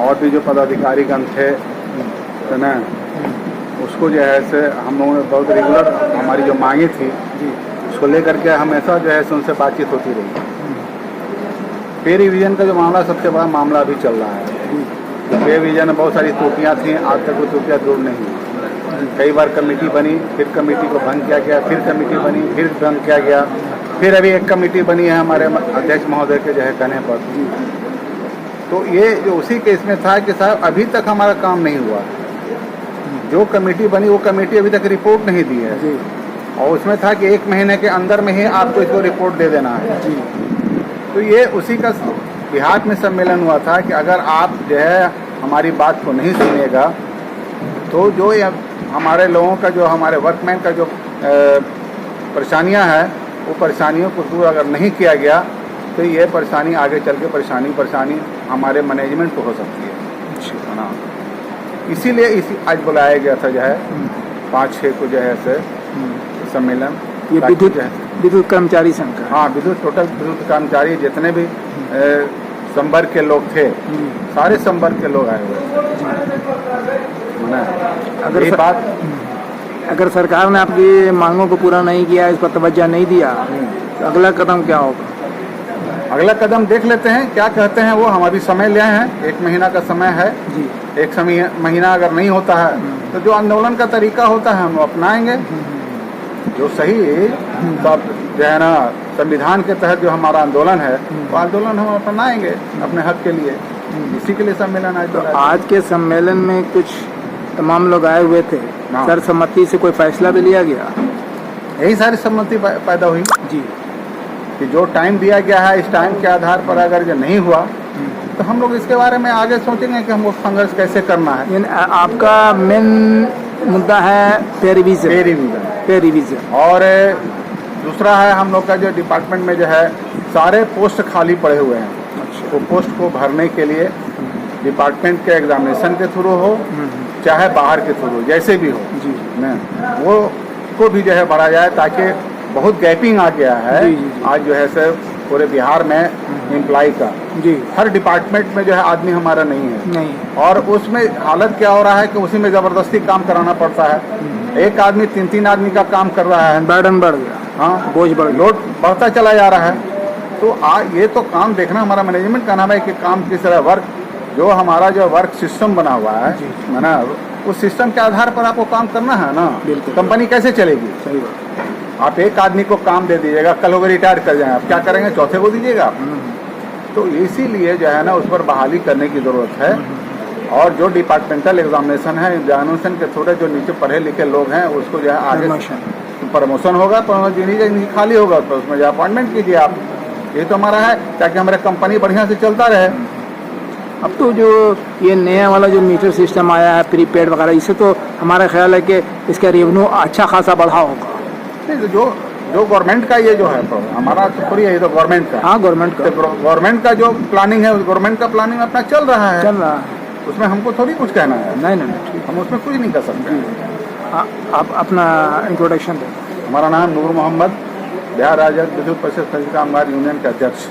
और भी जो पदाधिकारीगण थे तो ना उसको जो है से हम लोगों ने बहुत रेगुलर हमारी जो मांगे थी उसको लेकर के हमेशा जो है से उनसे बातचीत होती रही। पे रिवीजन का जो मामला सबसे बड़ा मामला अभी चल रहा है। पे रिवीजन में बहुत सारी त्रुटियाँ थी, आज तक वो त्रुटियाँ दूर नहीं हुई। कई बार कमेटी बनी, फिर कमेटी को भंग किया गया, फिर कमेटी बनी, फिर भंग किया गया, फिर अभी एक कमेटी बनी है हमारे अध्यक्ष महोदय के जो है कहने पर। तो ये जो उसी केस में था कि साहब अभी तक हमारा काम नहीं हुआ। जो कमेटी बनी वो कमेटी अभी तक रिपोर्ट नहीं दी है और उसमें था कि 1 महीने के अंदर में ही आपको इसको रिपोर्ट दे देना है। तो ये उसी का बिहार में सम्मेलन हुआ था कि अगर आप जो है हमारी बात को नहीं सुनेगा तो जो हमारे लोगों का जो हमारे वर्कमैन का जो परेशानियां हैं वो परेशानियों को दूर अगर नहीं किया गया तो ये परेशानी आगे चल के परेशानी हमारे मैनेजमेंट को हो सकती है ना। इसीलिए आज बुलाया गया था जो है 5-6 को जो है से सम्मेलन। ये विद्युत कर्मचारी संघ का? हाँ, टोटल विद्युत कर्मचारी जितने भी संवर्ग के लोग थे सारे संवर्ग के लोग आए हुए हैं। अगर सरकार ने आपकी मांगों को पूरा नहीं किया, इस पर तवज्जो नहीं दिया तो अगला कदम क्या होगा? अगला कदम देख लेते हैं क्या कहते हैं वो। हम अभी समय ले हैं, 1 महीना का समय है जी। 1 महीना अगर नहीं होता है तो जो आंदोलन का तरीका होता है हम अपनाएंगे। जो सही सब जो है ना संविधान के तहत जो हमारा आंदोलन है वो आंदोलन हम अपनाएंगे अपने हक के लिए। इसी के लिए सम्मेलन आज। तो आज के सम्मेलन में कुछ तमाम लोग आए हुए थे, सर्वसम्मति से कोई फैसला भी लिया गया? यही सारी सम्मति पैदा हुई जी कि जो टाइम दिया गया है इस टाइम के आधार पर अगर जो नहीं हुआ तो हम लोग इसके बारे में आगे सोचेंगे कि हमको संघर्ष कैसे करना है। आपका मेन मुद्दा है पे रिवीजन और दूसरा है हम लोग का जो डिपार्टमेंट में जो है सारे पोस्ट खाली पड़े हुए हैं। अच्छा। वो पोस्ट को भरने के लिए डिपार्टमेंट के एग्जामिनेशन के थ्रू हो चाहे बाहर के थ्रू जैसे भी हो जी वो को भी जो है भरा जाए ताकि बहुत गैपिंग आ गया है जी। आज जो है सर पूरे बिहार में एम्प्लॉय का जी हर डिपार्टमेंट में जो है आदमी हमारा नहीं। और उसमें हालत क्या हो रहा है कि उसी में ज़बरदस्ती काम कराना पड़ता है। एक आदमी 3 आदमी का काम कर रहा है, बर्डन बढ़ गया। हाँ, बोझ लोड बढ़ता चला जा रहा है। तो ये तो काम देखना हमारा मैनेजमेंट का नाम है कि काम किस तरह वर्क जो हमारा जो वर्क सिस्टम बना हुआ है ना उस सिस्टम के आधार पर आपको काम करना है ना। कंपनी कैसे चलेगी? सही बात। आप एक आदमी को काम दे दीजिएगा, कल वो रिटायर कर जाए, आप क्या करेंगे? चौथे को दीजिएगा। तो इसीलिए जो है ना उस पर बहाली करने की ज़रूरत है। और जो डिपार्टमेंटल एग्जामिनेशन है एग्जामिनेशन के थोड़े जो नीचे पढ़े लिखे लोग हैं उसको जो है आगे प्रमोशन होगा, प्रमोशन खाली होगा तो उसमें जो अपॉइंटमेंट कीजिए आप। ये तो हमारा है ताकि हमारा कंपनी बढ़िया से चलता रहे। अब तो जो ये नया वाला जो मीटर सिस्टम आया है प्रीपेड वगैरह, इससे तो हमारा ख्याल है कि इसका रेवेन्यू अच्छा खासा बढ़ा होगा। नहीं तो जो गवर्नमेंट का ये जो है तो हमारा तो थोड़ी है, ये तो गवर्नमेंट का। हाँ, गवर्नमेंट का जो प्लानिंग है गवर्नमेंट का प्लानिंग अपना चल रहा है उसमें हमको थोड़ी कुछ कहना है। नहीं हम उसमें कुछ नहीं कर सकते। आप अपना इंट्रोडक्शन दें। हमारा नाम नूर मोहम्मद, बिहार राज्य विद्युत परिषद कामगार यूनियन के अध्यक्ष।